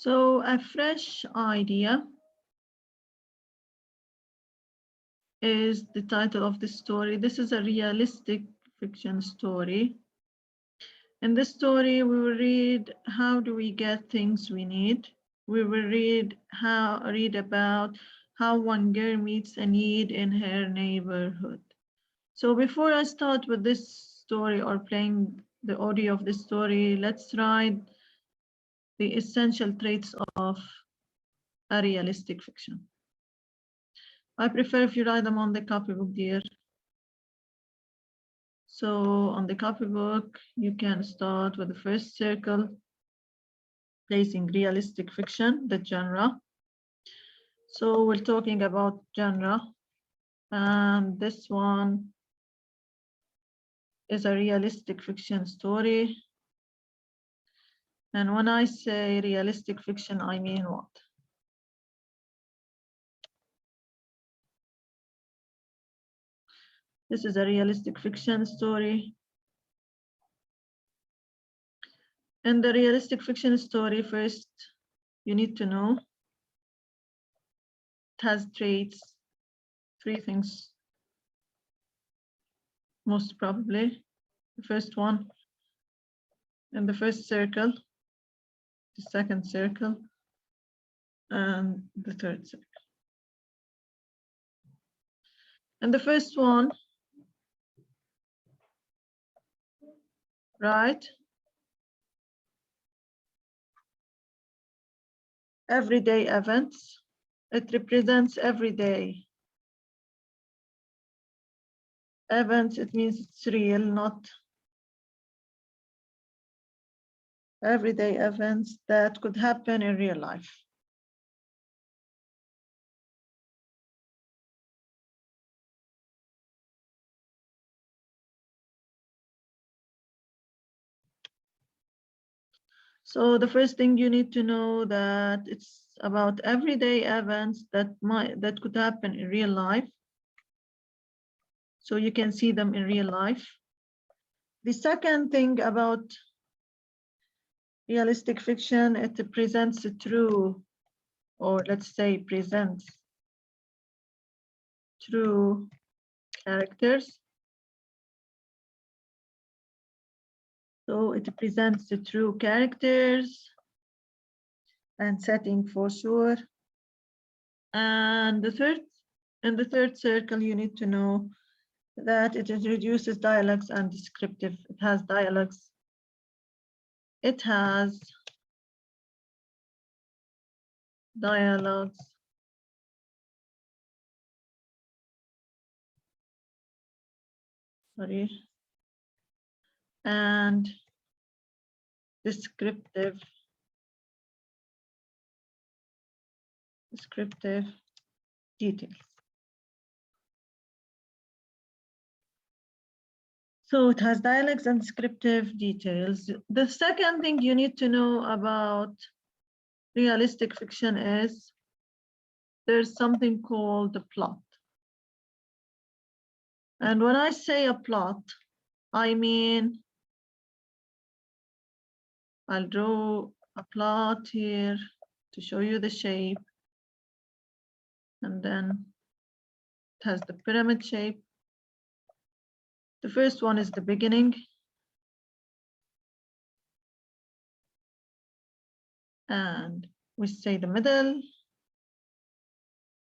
So a fresh idea is the title of the story. This is a realistic fiction story. In this story, we will read how do we get things we need. We will read about how one girl meets a need in her neighborhood. So before I start with this story or playing the audio of this story, let's write the essential traits of a realistic fiction. I prefer if you write them on the copybook, dear. So on the copybook, you can start with the first circle, placing realistic fiction, the genre. So we're talking about genre, and this one is a realistic fiction story. And when I say realistic fiction, I mean what? This is a realistic fiction story. In the realistic fiction story, first, you need to know it has traits, 3 things, most probably. The first one, in the first circle, the second circle, and the third circle. And the first one, right? Everyday events. It represents everyday events. It means it's real, not everyday events that could happen in real life. So the first thing you need to know that it's about everyday events that could happen in real life. So you can see them in real life. The second thing about realistic fiction, it presents true, or let's say presents true characters. So it presents the true characters and setting for sure. And in the third circle, you need to know that it introduces dialogues and descriptive. It has dialogues. It has dialogues. Sorry. And descriptive details. So it has dialects and descriptive details. The second thing you need to know about realistic fiction is there's something called the plot. And when I say a plot, I mean, I'll draw a plot here to show you the shape. And then it has the pyramid shape. The first one is the beginning. And we say the middle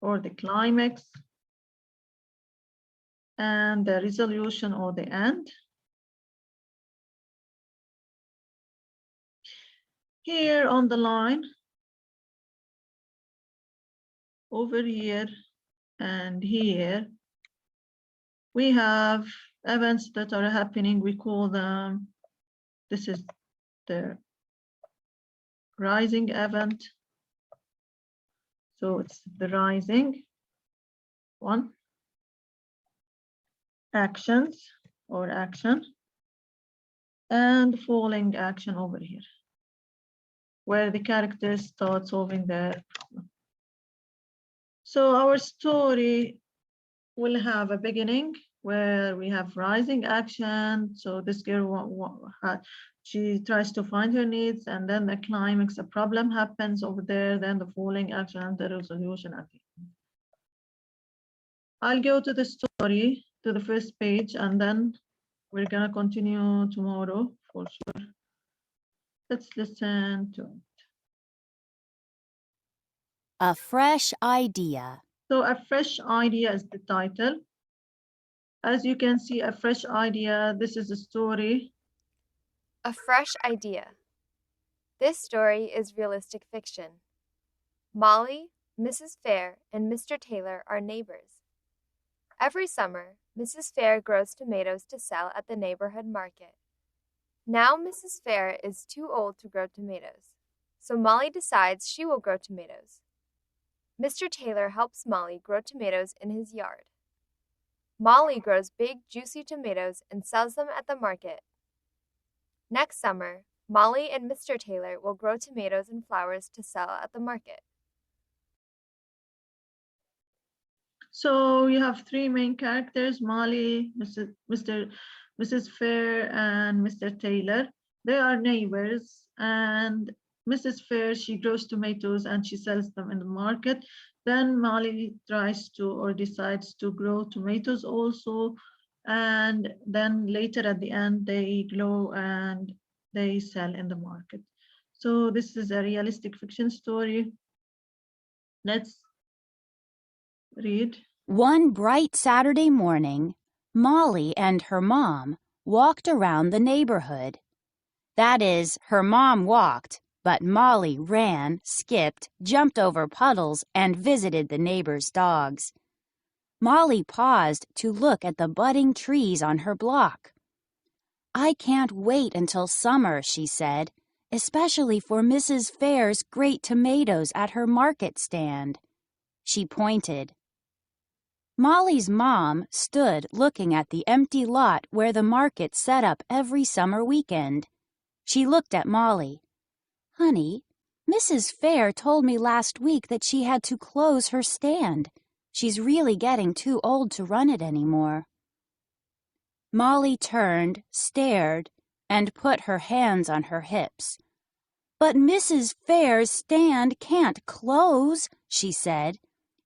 or the climax. And the resolution or the end. Here on the line, over here and here, we have events that are happening. We call them, this is the rising event. So it's the rising one. Actions or action. And falling action over here, where the characters start solving their problem. So our story will have a beginning where we have rising action. So this girl she tries to find her needs, and then the climax, a problem happens over there, then the following action and the resolution at the end. I'll go to the story, to the first page, and then we're gonna continue tomorrow for sure. Let's listen to it. A fresh idea. So a fresh idea is the title. As you can see, a fresh idea, this is a story. A fresh idea. This story is realistic fiction. Molly, Mrs. Fair, and Mr. Taylor are neighbors. Every summer, Mrs. Fair grows tomatoes to sell at the neighborhood market. Now Mrs. Fair is too old to grow tomatoes, so Molly decides she will grow tomatoes. Mr. Taylor helps Molly grow tomatoes in his yard. Molly grows big, juicy tomatoes and sells them at the market. Next summer, Molly and Mr. Taylor will grow tomatoes and flowers to sell at the market. So you have three main characters, Molly, Mrs. Fair, and Mr. Taylor. They are neighbors, and Mrs. Fair, she grows tomatoes and she sells them in the market. Then Molly tries to or decides to grow tomatoes also, and then later at the end they grow and they sell in the market. So this is a realistic fiction story. Let's read. One bright Saturday morning, Molly and her mom walked around the neighborhood. That is, her mom walked, but Molly ran, skipped, jumped over puddles, and visited the neighbors' dogs. Molly paused to look at the budding trees on her block. "I can't wait until summer," she said, "especially for Mrs. Fair's great tomatoes at her market stand." She pointed. Molly's mom stood looking at the empty lot where the market set up every summer weekend. She looked at Molly. "Honey, Mrs. Fair told me last week that she had to close her stand. She's really getting too old to run it anymore." Molly turned, stared, and put her hands on her hips. "But Mrs. Fair's stand can't close," she said.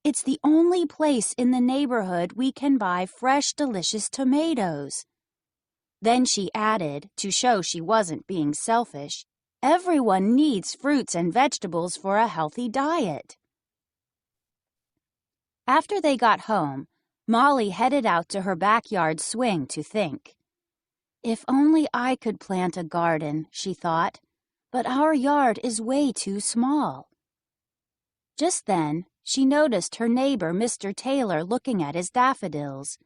"It's the only place in the neighborhood we can buy fresh, delicious tomatoes." Then she added, to show she wasn't being selfish, "Everyone needs fruits and vegetables for a healthy diet." After they got home, Molly headed out to her backyard swing to think. "If only I could plant a garden," she thought, "but our yard is way too small." Just then, she noticed her neighbor, Mr. Taylor, looking at his daffodils.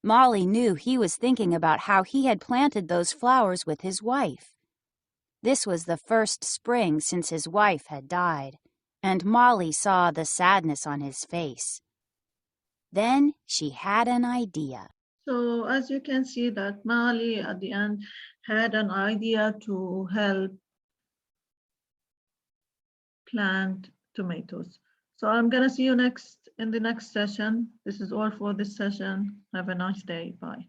Molly knew he was thinking about how he had planted those flowers with his wife. This was the first spring since his wife had died, and Molly saw the sadness on his face. Then she had an idea. So as you can see that Molly at the end had an idea to help plant tomatoes. So I'm gonna see you in the next session. This is all for this session. Have a nice day. Bye.